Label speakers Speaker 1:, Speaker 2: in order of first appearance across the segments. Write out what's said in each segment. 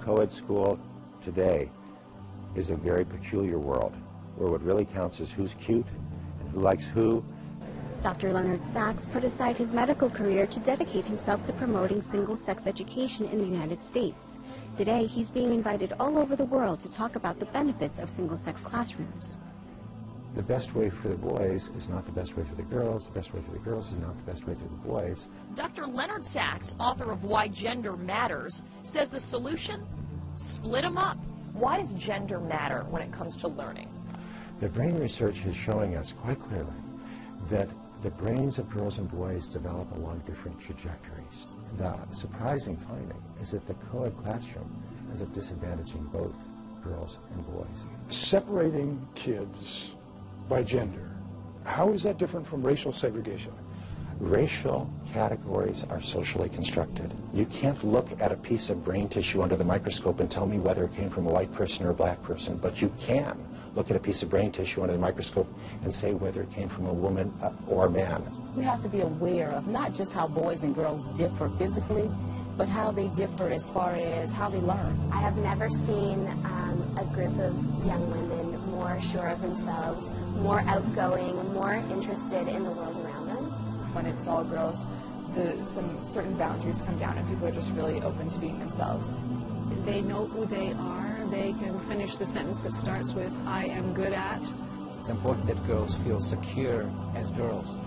Speaker 1: co-ed school today is a very peculiar world, where what really counts is who's cute and who likes who.
Speaker 2: Dr. Leonard Sachs put aside his medical career to dedicate himself to promoting single-sex education in the United States. Today, he's being invited all over the world to talk about the benefits of single-sex classrooms.
Speaker 3: The best way for the boys is not the best way for the girls. The best way for the girls is not the best way for the boys.
Speaker 4: Dr. Leonard Sachs, author of Why Gender Matters, says the solution? Split them up. Why does gender matter when it comes to learning?
Speaker 3: The brain research is showing us quite clearly that the brains of girls and boys develop along different trajectories. The surprising finding is that the co-ed classroom ends up disadvantaging both girls and boys.
Speaker 5: Separating kids by gender, how is that different from racial segregation?
Speaker 1: Racial categories are socially constructed. You can't look at a piece of brain tissue under the microscope and tell me whether it came from a white person or a black person, but you can look at a piece of brain tissue under the microscope and say whether it came from a woman or a man.
Speaker 6: We have to be aware of not just how boys and girls differ physically, but how they differ as far as how they learn.
Speaker 7: I have never seen a group of young women more sure of themselves, more outgoing, more interested in the world around them.
Speaker 8: When it's all girls, some certain boundaries come down and people are just really open to being themselves.
Speaker 9: They know who they are. They can finish the sentence that starts with, I am good at.
Speaker 10: It's important that girls feel secure as girls.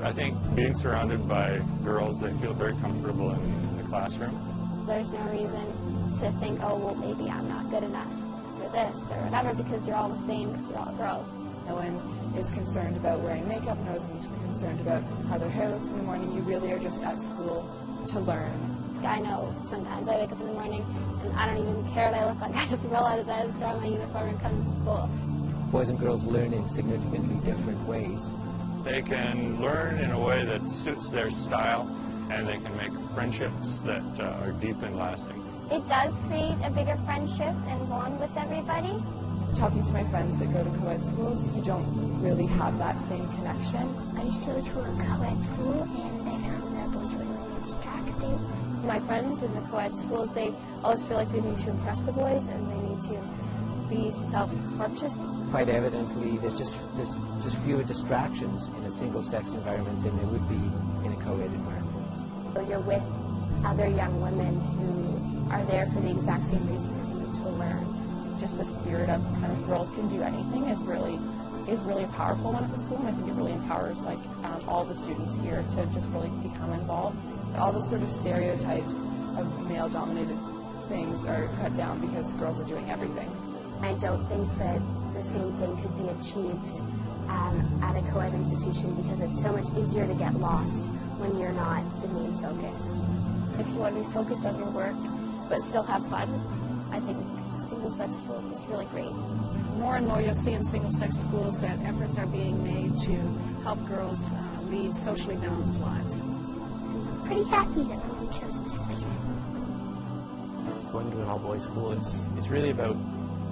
Speaker 11: I think being surrounded by girls, they feel very comfortable in the classroom.
Speaker 7: There's no reason to think, oh, well, maybe I'm not good enough for this or whatever because you're all the same because you're all girls.
Speaker 8: No one is concerned about wearing makeup, no one is concerned about how their hair looks in the morning. You really are just at school to learn.
Speaker 7: I know sometimes I wake up in the morning and I don't even care what I look like. I just roll out of bed, throw on my uniform, and come to school.
Speaker 10: Boys and girls learn in significantly different ways.
Speaker 11: They can learn in a way that suits their style, and they can make friendships that are deep and lasting.
Speaker 7: It does create a bigger friendship and bond with everybody.
Speaker 8: Talking to my friends that go to co-ed schools, you don't really have that same connection.
Speaker 7: I used to go to a co-ed school and I found that boys were really distracting. My friends in the co-ed schools, they always feel like they need to impress the boys and they need to be self-conscious.
Speaker 10: Quite evidently, there's just fewer distractions in a single-sex environment than there would be in a co-ed environment.
Speaker 7: So you're with other young women who are there for the exact same reason as you to learn.
Speaker 6: Just the spirit of kind of girls can do anything is really powerful one at the school, and I think it really empowers all the students here to just really become involved.
Speaker 8: All the sort of stereotypes of male-dominated things are cut down because girls are doing everything.
Speaker 7: I don't think that the same thing could be achieved at a co-ed institution because it's so much easier to get lost when you're not the main focus. If you want to be focused on your work but still have fun, I think single-sex school is really great.
Speaker 9: More and more you'll see in single-sex schools that efforts are being made to help girls lead socially balanced lives.
Speaker 7: I'm pretty happy that we chose this place.
Speaker 12: Going to an all-boys school is really about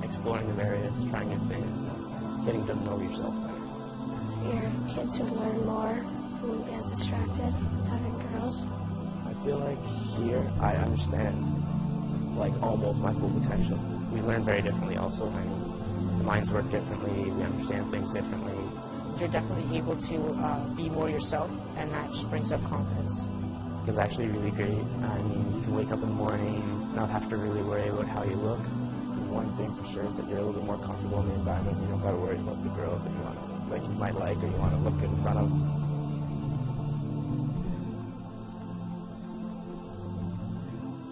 Speaker 12: exploring new areas, trying new things, getting to know yourself better.
Speaker 7: Your kids would learn more, wouldn't be as distracted with having girls.
Speaker 12: I feel like here I understand almost my full potential. We learn very differently also. I mean, the minds work differently, we understand things differently.
Speaker 6: You're definitely able to be more yourself, and that just brings up confidence.
Speaker 12: It's actually really great. I mean, you can wake up in the morning, not have to really worry about how you look. One thing for sure is that you're a little bit more comfortable in the environment. You don't got to worry about the girls that you might like or you want to look in front of.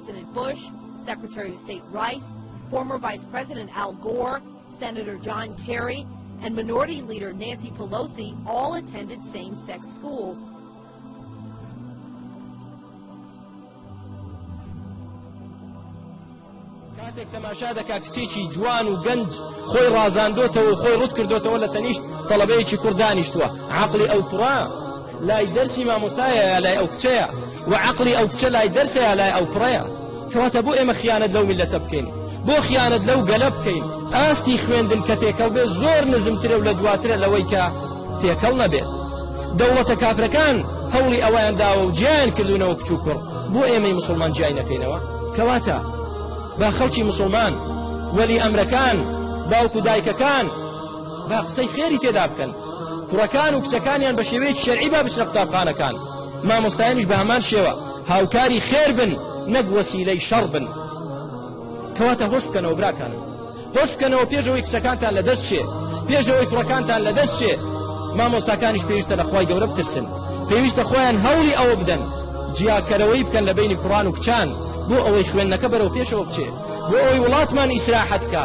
Speaker 4: President Bush, Secretary of State Rice, former Vice President Al Gore, Senator John Kerry, and Minority Leader Nancy Pelosi all attended same-sex schools.
Speaker 13: کاتێک تەماشا دەکا کچێکی جوان و گەنج خۆی ڕازاندۆتەوە و خۆی ڕوت کردوتەوە لە تەنیشت تەڵەبەیەکی کوڕ دانیشتووە عەقڵی ئەو کوڕە لای دەرسی مامۆستایە لای ئەو کچەیە و عەقڵی ئەو کچە لای دەرسەیە لای ئەو کوڕەیە کەواتە بۆ ئێمە خیانەت لەو میلەتە بکەین بۆ خیانەت لەو گەلە بکەین ئاستی خوێندن کە تێکەڵ بێ زۆر نزمترە و لە دواترە لەوەی کە تێکەڵ نەبێت دەوڵەتە کافرەکان هەوڵی ئەویان داوە و جیان کردوونەوە کچ و کوڕ بۆ ئێمەی موسڵمان جیای نەکەینەوە کەواتە با خەڵکی مسلمان وەلی ئەمرەکان باوکو دایکەکان با قسەی خێری تێدا بکەن کوڕەکان و کچەکانیان بە شێوەیەکی شەرعی با بچنە قوتابخانەکان مامۆستایانیش بە هەمان شێوە هاوکاری خێر بن نەک وەسیلەی شەڕ بن کەواتە هۆش بکەنەوە براکانم هۆش بکەنەوە پێشەوەی کچەکانتان لەدەست چێ پێشەوەی کوڕەکانتان لەدەست چێ مامۆستاکانیش پێویستە لە خوای گەورە بترسن پێویستە خۆیان هەوڵی ئەوە بدەن جیاکەرەوەی بکەن لە بینی کوڕان و کچان بۆ ئەوەی خوێندنەکە بەرەو پێشەوە بچێ بۆ ئەوەی وڵاتمان ئیسراحەت بکە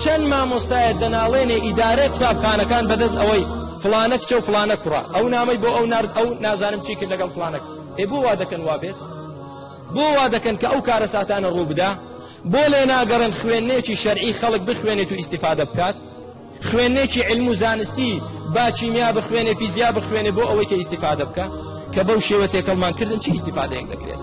Speaker 13: چەند مامۆستایە دەناڵێنێ ئیدارەی قوتابخانەکان بەدەست ئەوەی فلانە کچە و فلانە کوڕە ئەو نامەی بۆ ئەو نارد ئەو نازانم چی کرد لەگەڵ فلانەک بۆ وا دەکەن وا بێت بۆ وا دەکەن کە ئەو کارە ساتانە ڕوو بدا بۆ لێ ناگەڕن خوێندنێکی شەرعی خەڵک بخوێنێت و ئیستیفادە بکات خوێندنێکی علم و زانستی با چیمیا بخوێنێ فیزیا بخوێنێ بۆ ئەوەی کە ئیستیفادە بکە کە بەو شێوە تێکەڵمان کردن چی ئیستیفادەیەک دەکرێت